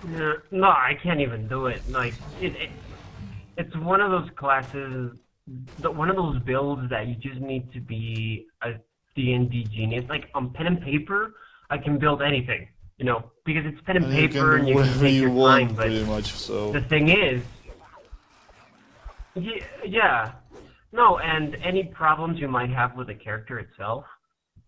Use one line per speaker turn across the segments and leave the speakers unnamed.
Yeah, no, I can't even do it. Like it's one of those classes, one of those builds that you just need to be a D&D genius. Like on pen and paper, I can build anything, because it's pen and
And you can
paper
do
and you can
whatever
take
you
your time.
want,
But
pretty much. So
the thing is, yeah, no, and any problems you might have with the character itself,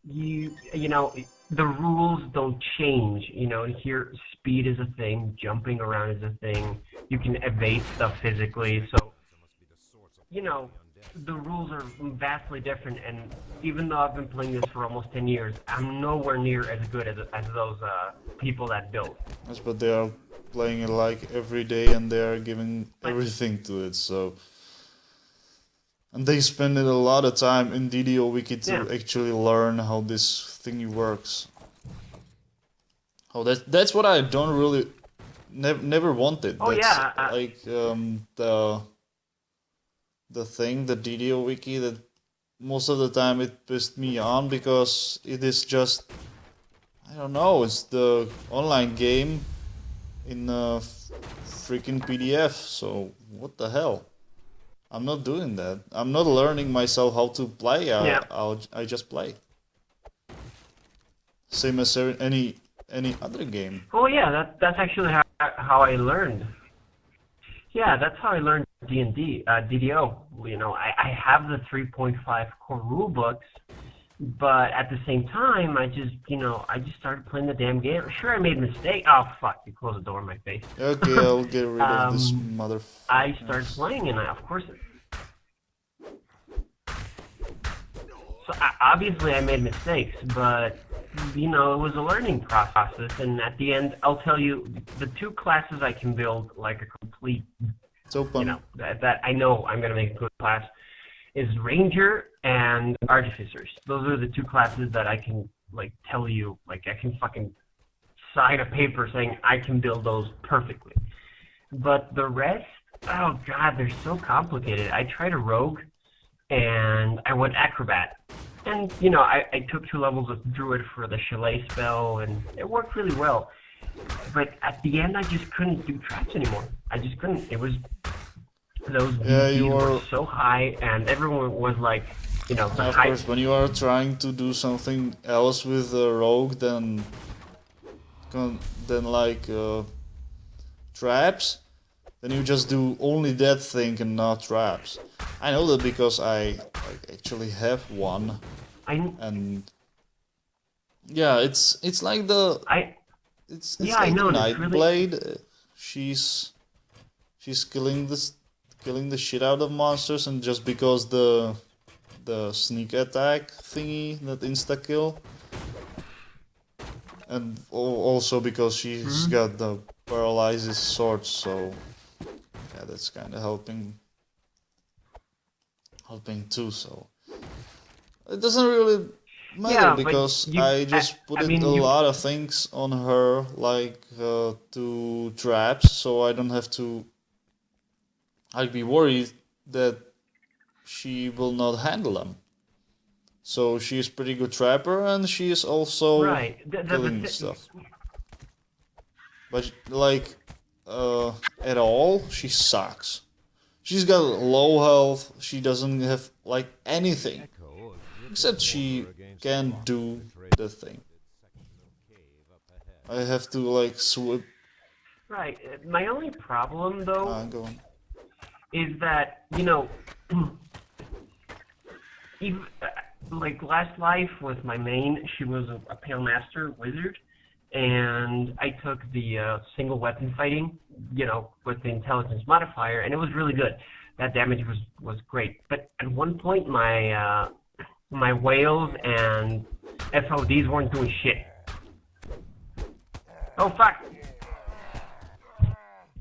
the rules don't change. And here speed is a thing, jumping around is a thing. You can evade stuff physically, so you know the rules are vastly different. And even though I've been playing this for almost 10 years, I'm nowhere near as good as those people that build.
yes, but they are playing it like every day, and they are giving
Like,
everything to it. So and they spend a lot of time in DDO Wiki
yeah.
to actually learn how this thingy works. Oh, that's what I don't really never wanted.
Oh
That's
yeah.
like the thing, the DDO Wiki, that most of the time it pissed me on because it is just, I don't know, it's the online game in a freaking PDF. So what the hell? I'm not doing that. I'm not learning myself how to play.
Yeah.
I just play. Same as any other game.
Oh yeah. That's actually how I learned. Yeah, that's how I learned D&D, DDO. I have the 3.5 core rule books, but at the same time, I just started playing the damn game. Sure, I made a mistake. Oh fuck! You closed the door in my face.
Okay, I'll get rid of this
I started
motherfucker.
playing, and of course, obviously I made mistakes, but it was a learning process. And at the end, I'll tell you, the two classes I can build like a complete,
It's open.
that I know I'm gonna make a good class is Ranger and Artificers. Those are the two classes that I can like tell you, like I can fucking sign a paper saying I can build those perfectly. But the rest, oh god, they're so complicated. I tried a rogue and I went acrobat. And I took 2 levels of druid for the chalet spell and it worked really well. But at the end I just couldn't do traps anymore. I just couldn't. It was those
Yeah,
DCs
you
were
are.
so high, and everyone was like, the
Of
hype.
course, when you are trying to do something else with a rogue, then like traps, then you just do only that thing and not traps. I know that because I like actually have one,
I,
and yeah, it's like the
I,
it's
yeah, I
like the
know, and it's really,
Nightblade. She's she's killing the shit out of monsters, and just because the sneak attack thingy that insta kill, and also because she's
mhm.
got the paralyzes sword, so yeah, that's kind of helping too. So it doesn't really matter
Yeah, but
because I just put
I
it a
mean,
lot of things on her, like to traps, so I don't have to. I'd be worried that she will not handle them. So she is pretty good trapper, and she is also
right,
killing stuff. But like at all, she sucks. She's got low health. She doesn't have like anything except she can do the thing. I have to like swip.
right. My only problem though
Go on.
is that even like last life with my main, she was a pale master wizard, and I took the single weapon fighting, with the intelligence modifier, and it was really good. That damage was great. But at one point, my whales and FODs weren't doing shit. Oh fuck!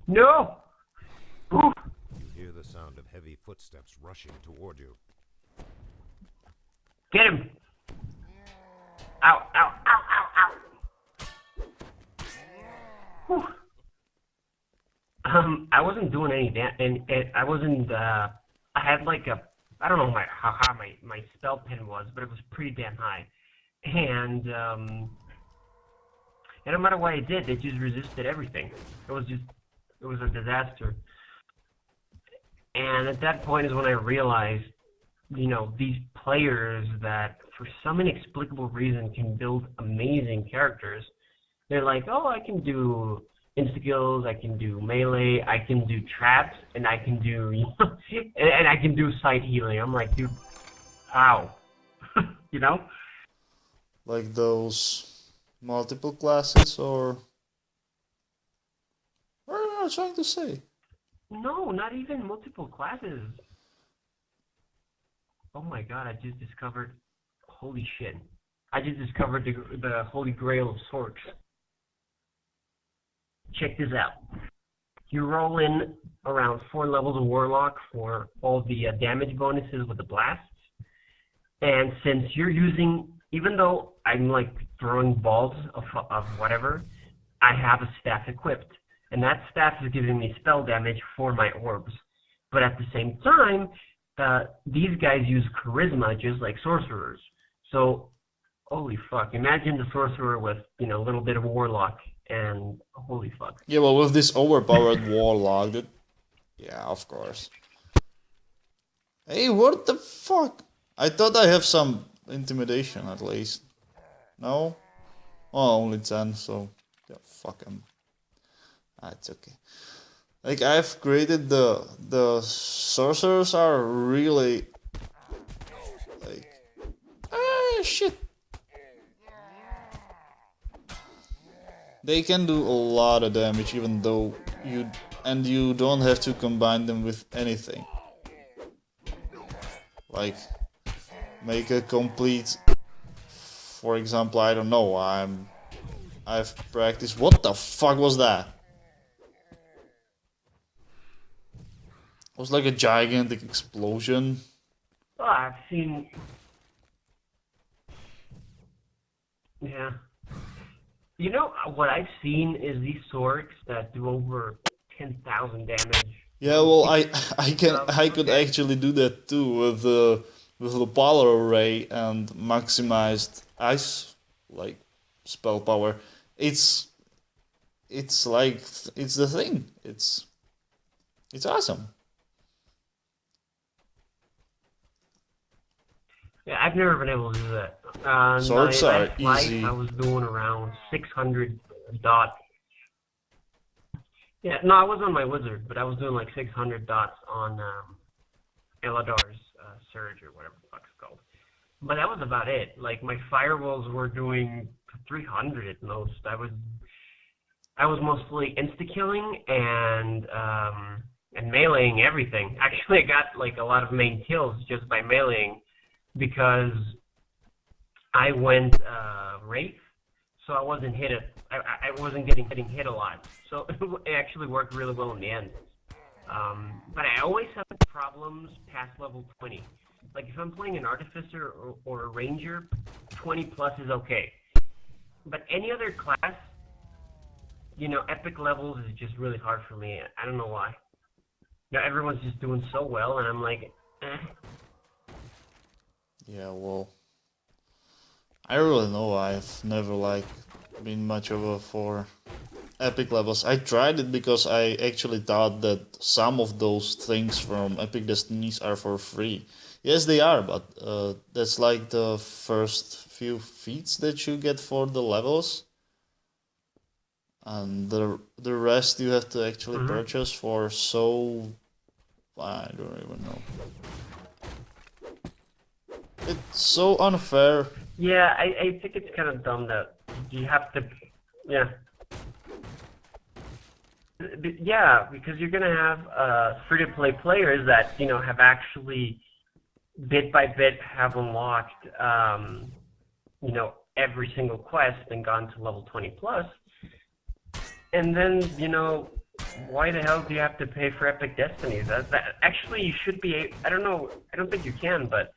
No! Oof.
You hear the sound of heavy footsteps rushing toward you.
Get him! Ow! Ow! Ow! Ow! Ow! Whew. I wasn't doing any and I wasn't. I had like I don't know how high my spell pin was, but it was pretty damn high. And And no matter what I did, they just resisted everything. It was a disaster. And at that point is when I realized, these players that for some inexplicable reason can build amazing characters, they're like, oh, I can do insta-kills, I can do melee, I can do traps, and I can do, and I can do side healing. I'm like, dude, how?
Like those multiple classes, or what am I trying to say?
No, not even multiple classes. Oh my god, I just discovered, holy shit. I just discovered the holy grail of sorts. Check this out. You roll in around 4 levels of Warlock for all the damage bonuses with the blasts. And since you're using, even though I'm like throwing balls of whatever, I have a staff equipped. And that staff is giving me spell damage for my orbs. But at the same time, these guys use charisma just like sorcerers. So, holy fuck. Imagine the sorcerer with, a little bit of Warlock. And holy fuck.
Yeah, well, with this overpowered Warlock, yeah, of course. Hey, what the fuck? I thought I have some intimidation at least. No? Oh, only 10, so yeah, fuck him. It's okay. Like, I've created the sorcerers are really like, shit. They can do a lot of damage even though you don't have to combine them with anything. Like, make a complete, for example, I don't know, I've practiced, what the fuck was that? It was like a gigantic explosion.
Oh, I've seen, yeah. What I've seen is these Sorks that do over 10,000 damage.
Yeah, well, I could actually do that too with the polar array and maximized ice like spell power. It's the thing. It's awesome.
Yeah, I've never been able to do that.
Swords
my
are
last flight,
easy.
I was doing around 600 dots. Yeah, no, I was on my wizard, but I was doing like 600 dots on Eladar's Surge or whatever the fuck it's called. But that was about it. Like, my firewalls were doing 300 at most. I was mostly insta-killing and meleeing everything. Actually, I got like a lot of main kills just by meleeing because I went Wraith, so I wasn't I wasn't getting hit a lot. So it actually worked really well in the end. But I always have problems past level 20. Like, if I'm playing an Artificer or a Ranger, 20 plus is okay. But any other class, epic levels is just really hard for me. I don't know why. Everyone's just doing so well, and I'm like, eh.
Yeah, well, I really know I've never been much of a for epic levels. I tried it because I actually thought that some of those things from Epic Destinies are for free. Yes, they are, but that's like the first few feats that you get for the levels. And the rest you have to actually purchase for, so I don't even know. It's so unfair.
Yeah, I think it's kind of dumb that you have to, yeah. Yeah, because you're going to have free-to-play players that, have actually, bit by bit, have unlocked, every single quest and gone to level 20 plus. And then, why the hell do you have to pay for Epic Destinies? Actually, you should be, I don't know, I don't think you can, but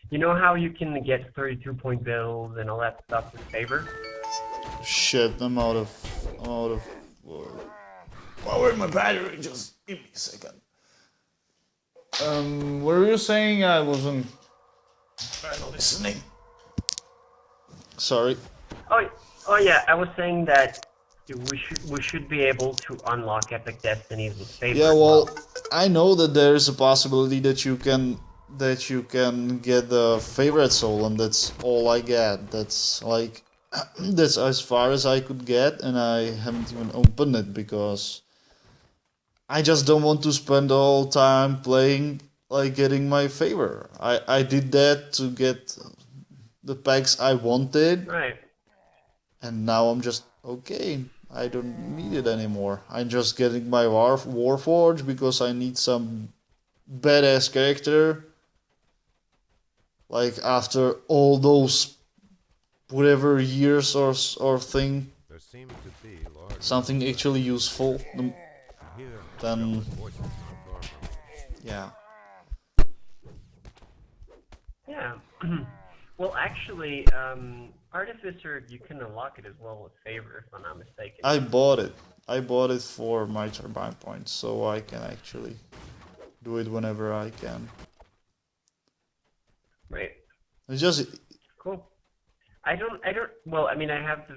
you know how you can get 32-point bills and all that stuff with favor?
Shit, I'm out of power in my battery, just give me a second. What were you saying? I wasn't listening. Sorry.
Oh, Oh yeah, I was saying that we should be able to unlock epic destinies with favor.
Yeah,
as
well, I know that there is a possibility that you can get the favorite soul, and that's all I get. That's like that's as far as I could get, and I haven't even opened it because I just don't want to spend the whole time playing like getting my favor. I did that to get the packs I wanted,
right.
and now I'm just okay. I don't need it anymore. I'm just getting my Warforge because I need some badass character. Like after all those whatever years or thing,
There seem to be large
something actually useful.
here.
Then
Voices not far from me.
yeah.
Yeah. Well, actually, Artificer, you can unlock it as well with favor, if I'm not mistaken.
I bought it. I bought it for my turbine points, so I can actually do it whenever I can.
Right.
It's just
Cool. Well, I mean, I have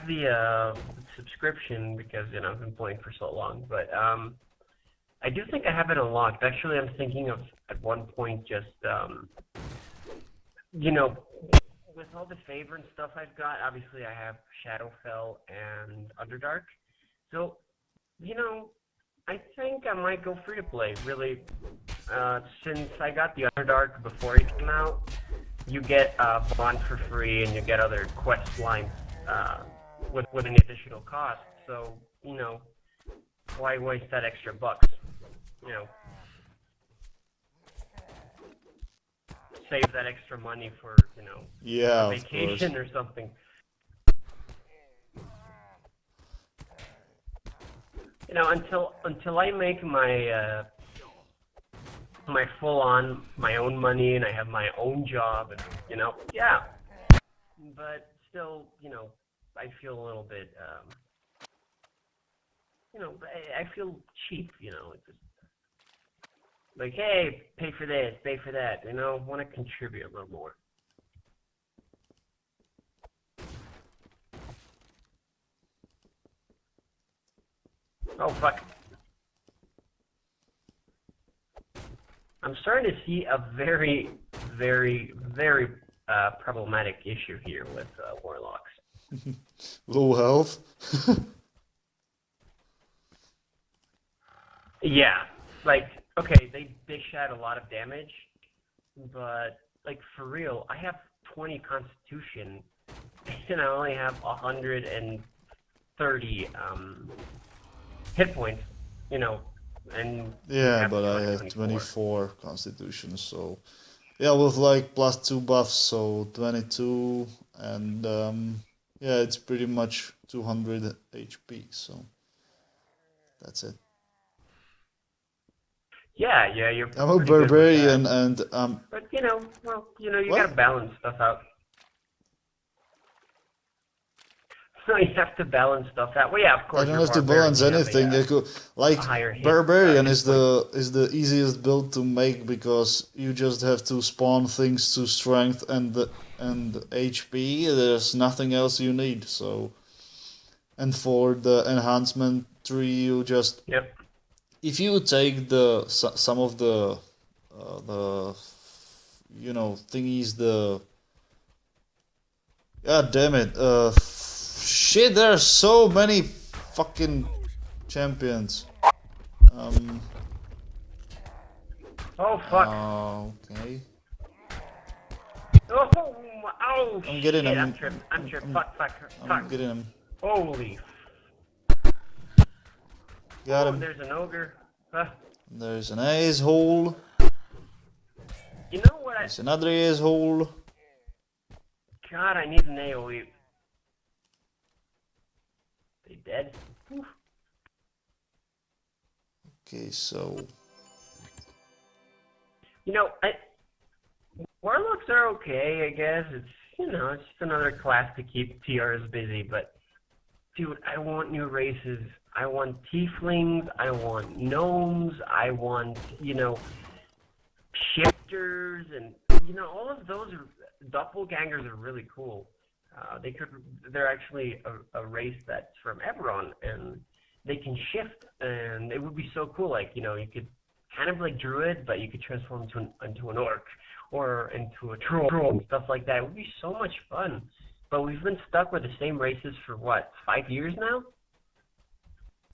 the subscription because, you know, I've been playing for so long, but, I do think I have it unlocked. Actually, I'm thinking of, at one point, just, you know, with all the favor and stuff I've got, obviously I have Shadowfell and Underdark. So, you know, I think I might go free to play, really. Since I got the Underdark before it came out, you get Bond for free and you get other quest lines with an additional cost. So, you know, why waste that extra bucks? You know, save that extra money for, you know,
yeah,
a vacation or something. You know, until I make my my full-on my own money and I have my own job and, you know, yeah. But still, you know, I feel a little bit, you know, I feel cheap, you know. It's just like, hey, pay for this, pay for that, you know, want to contribute a little more. Oh, fuck. I'm starting to see a very, very, very problematic issue here with Warlocks.
low health.
Yeah, like, okay, they dish out a lot of damage, but, like, for real, I have 20 Constitution, and I only have 130 hit points, you know, and...
Yeah, but I have 24 Constitution, so... Yeah, with like +2 buffs, so 22, and yeah, it's pretty much 200 HP, so... That's it.
Yeah, you're
I'm a
pretty good with
barbarian,
that.
and
But, you know, well, you know, you
What?
gotta balance stuff out. So you have to balance stuff out. Well, yeah, of course.
I don't
you're
have to
barbarian,
balance
you have
anything. I could, like
higher hit,
barbarian
hit
is the easiest build to make because you just have to spawn things to strength and HP. There's nothing else you need. So, and for the enhancement tree, you just
Yep.
if you take some of the you know thingies God damn it shit, there are so many fucking champions.
Oh fuck.
Okay.
Oh
I'm
shit!
getting him.
I'm tripped. I'm tripped. Fuck.
I'm getting him.
Holy.
Got
Oh,
him.
there's an ogre.
There's an asshole.
You know what?
There's another asshole.
God, I need an AOE. They dead? Whew.
Okay, so
You know, Warlocks are okay, I guess. It's, you know, it's just another class to keep TRs busy, but dude, I want new races. I want tieflings, I want gnomes, I want, you know, shifters, and, you know, all of those are, doppelgangers are really cool. They're actually a race that's from Eberron, and they can shift, and it would be so cool. Like, you know, you could kind of like druid, but you could transform into an orc or into a troll and stuff like that. It would be so much fun. But we've been stuck with the same races for what, 5 years now?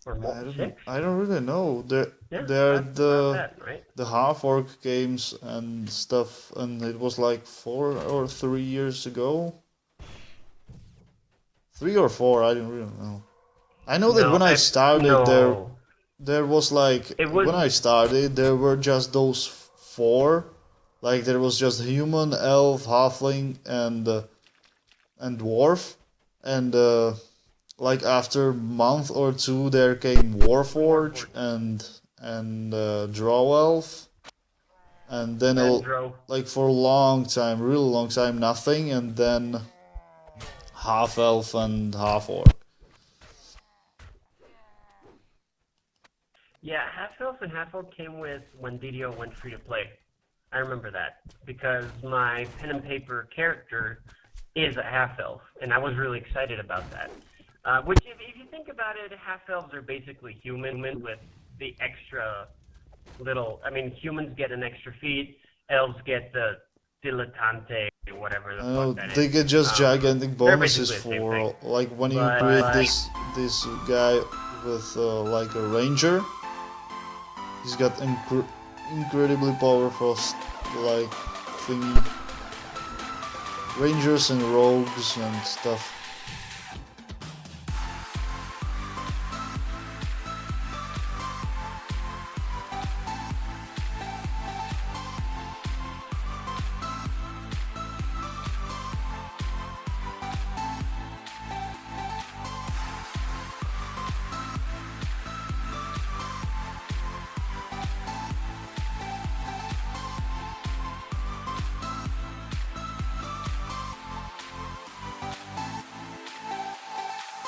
Or more, 6?
I don't really know. They're
about that, right?
the half orc games and stuff, and it was like 4 or 3 years ago. 3 or 4, I don't really know. I know that when I started there was like when I started there were just those 4. Like there was just human, elf, halfling, and dwarf, and like after a month or 2 there came Warforge and Draw Elf, and then like for a long time, real long time, nothing, and then half elf and half orc.
Yeah, half elf and half orc came with when DnDo went free to play. I remember that because my pen and paper character is a half elf, and I was really excited about that. Which, if you think about it, half elves are basically human with the extra little. I mean, humans get an extra feat, elves get the dilettante, whatever the fuck that is.
They get just gigantic bonuses for like when you create this guy with like a ranger. He's got incredibly powerful like thingy. Rangers and rogues and stuff.